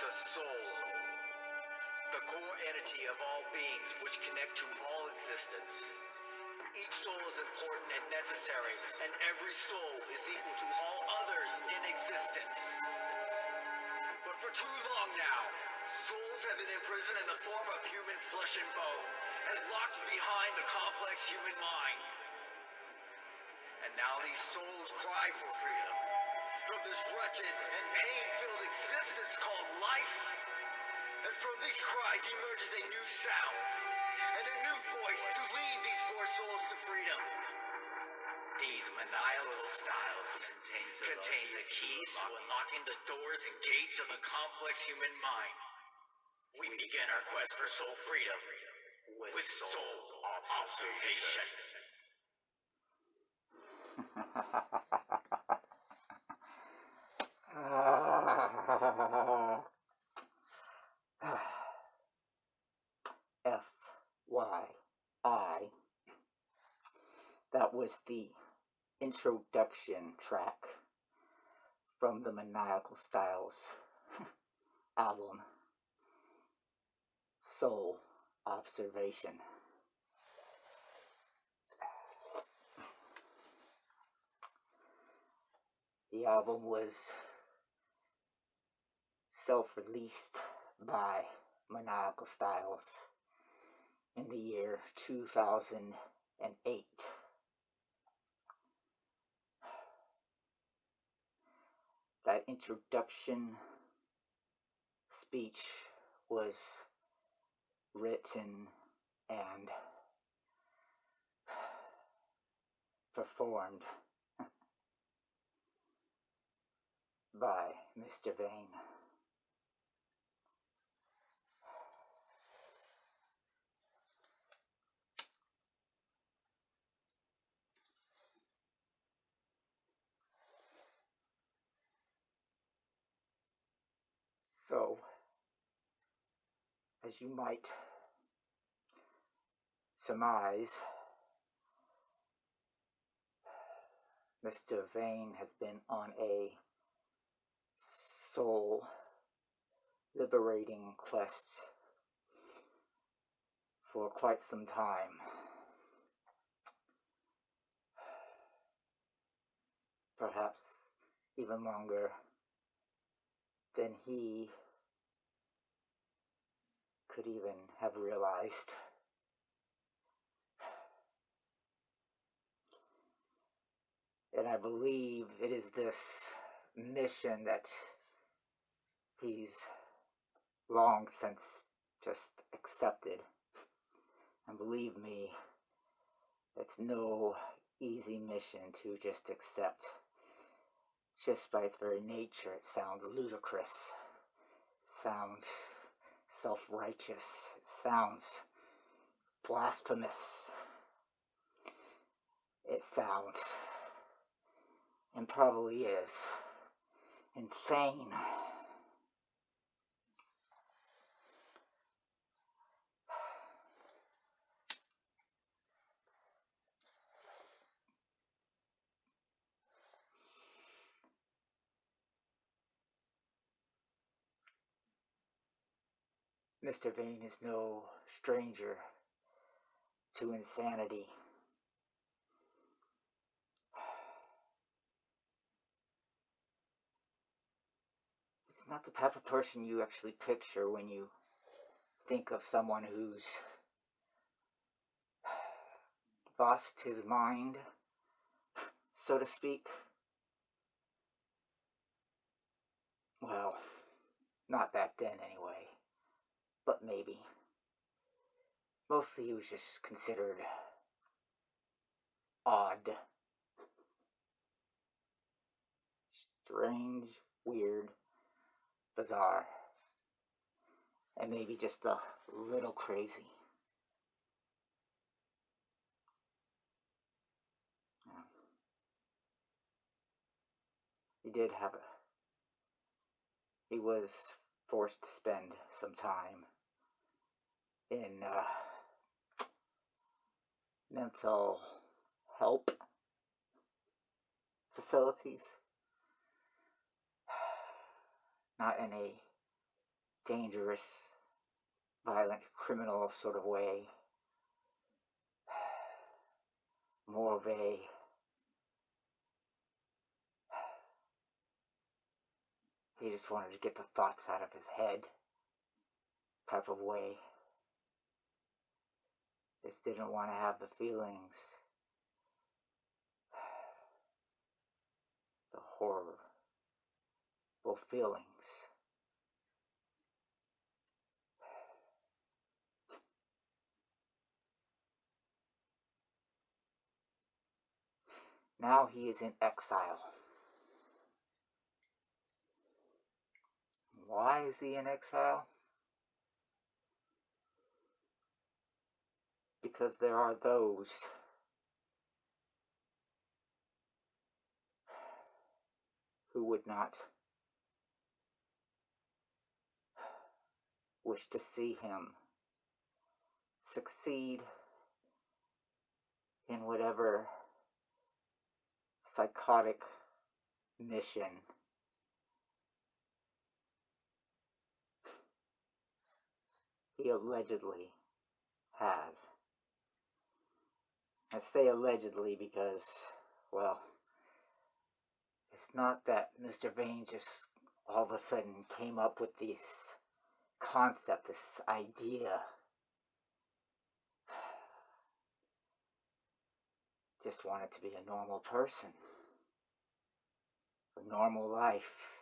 The soul, the core entity of all beings which connect to all existence. Each soul is important and necessary, and every soul is equal to all others in existence. But for too long now, souls have been imprisoned in the form of human flesh and bone, and locked behind the complex human mind. And now these souls cry for freedom from this wretched and pain-filled existence called life. And from these cries emerges a new sound and a new voice to lead these poor souls to freedom. These maniacal styles contain the keys to unlocking the doors and gates of the complex human mind. We begin our quest for soul freedom with soul observation. FYI, that was the introduction track from the Maniacal Styles album, Soul Observation. The album was self-released by Maniacal Styles in the year 2008. That introduction speech was written and performed by Mr. Vane. So, as you might surmise, Mr. Vane has been on a soul liberating quest for quite some time. Perhaps even longer than he could even have realized. And I believe it is this mission that he's long since just accepted. And believe me, it's no easy mission to just accept. Just by its very nature, it sounds ludicrous. It sounds self-righteous. It sounds blasphemous. It sounds, and probably is, insane. Mr. Vane is no stranger to insanity. He's not the type of person you actually picture when you think of someone who's lost his mind, so to speak. Well, not back then anyway, but maybe. Mostly he was just considered odd, strange, weird, bizarre, and maybe just a little crazy. He was forced to spend some time in mental help facilities. Not in a dangerous, violent, criminal sort of way. More of a he just wanted to get the thoughts out of his head type of way. Just didn't want to have the feelings, the horrible feelings. Now he is in exile. Why is he in exile? Because there are those who would not wish to see him succeed in whatever psychotic mission he allegedly has. I say allegedly because, well, it's not that Mr. Vane just all of a sudden came up with this concept, this idea. Just wanted to be a normal person. A normal life.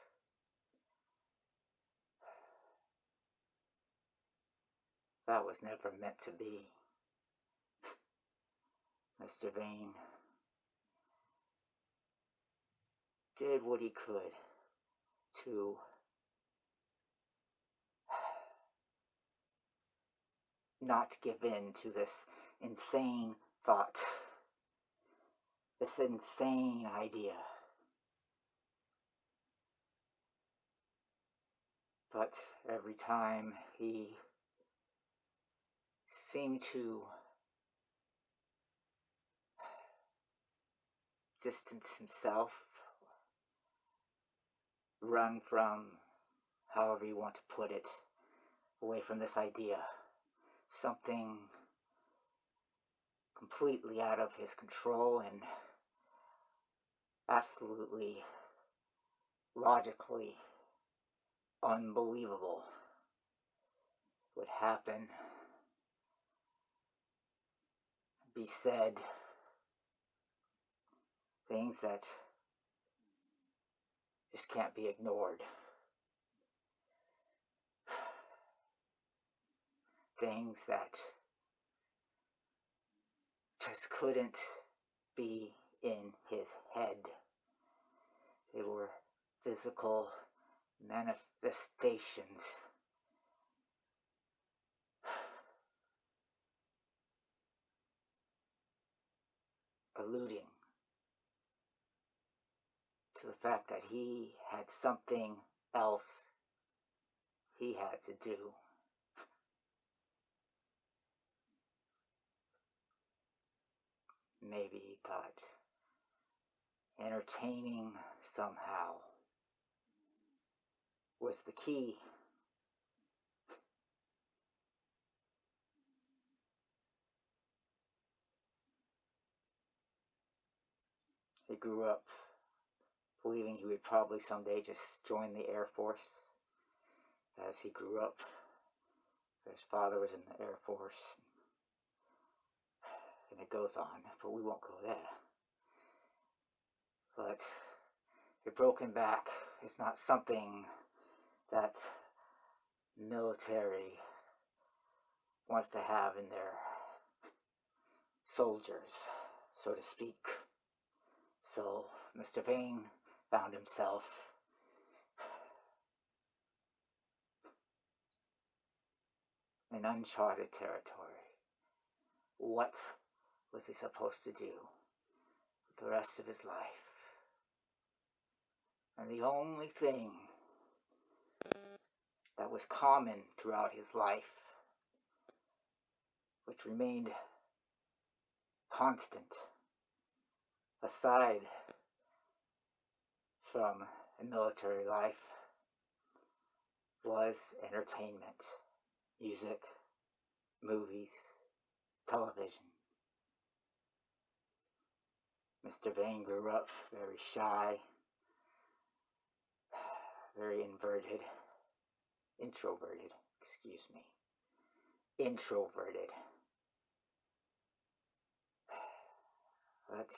That was never meant to be. Mr. Vane did what he could to not give in to this insane thought, this insane idea. But every time he seemed to distance himself, run from, however you want to put it, away from this idea, something completely out of his control and absolutely logically unbelievable would happen, be said, things that just can't be ignored, things that just couldn't be in his head. They were physical manifestations. Alluding to the fact that he had something else he had to do. Maybe he thought entertaining somehow was the key. He grew up believing he would probably someday just join the Air Force. As he grew up, his father was in the Air Force, and it goes on, but we won't go there. But a broken back is not something that military wants to have in their soldiers, so to speak. So Mr. Vane found himself in uncharted territory. What was he supposed to do with the rest of his life? And the only thing that was common throughout his life, which remained constant, aside from a military life, was entertainment, music, movies, television. Mr. Vane grew up very shy, very introverted, introverted. But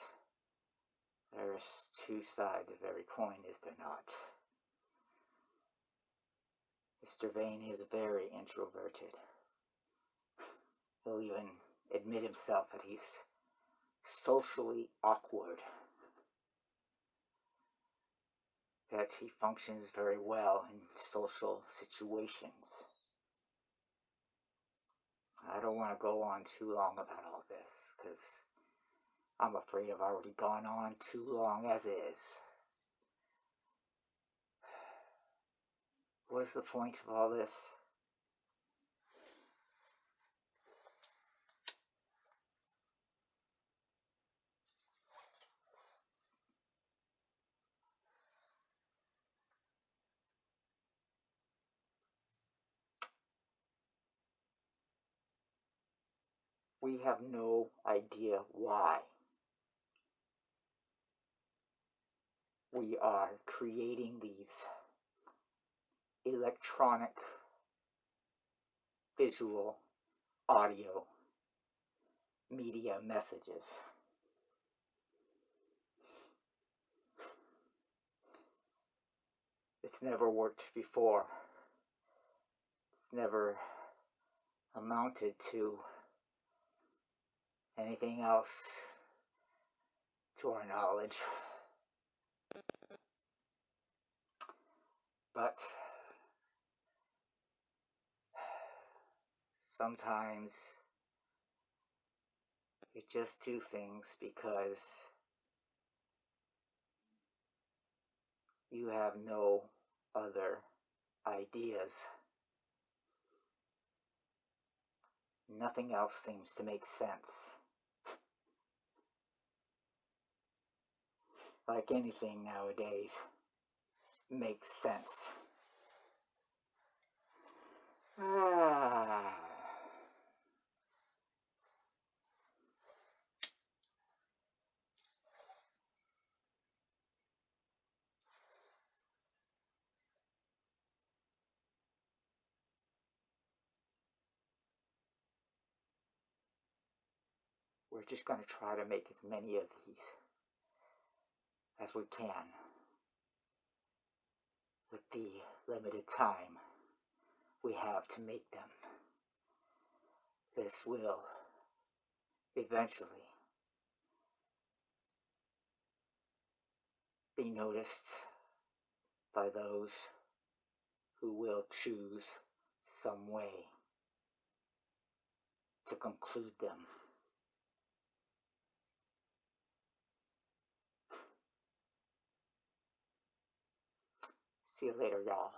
there's two sides of every coin, is there not? Mr. Vane is very introverted. He'll even admit himself that he's socially awkward. That he functions very well in social situations. I don't want to go on too long about all this, because I'm afraid I've already gone on too long as is. What is the point of all this? We have no idea why we are creating these electronic, visual, audio, media messages. It's never worked before. It's never amounted to anything else to our knowledge. But sometimes you just do things because you have no other ideas. Nothing else seems to make sense. Like anything nowadays makes sense. We're just going to try to make as many of these as we can with the limited time we have to make them. This will eventually be noticed by those who will choose some way to conclude them. See you later, y'all.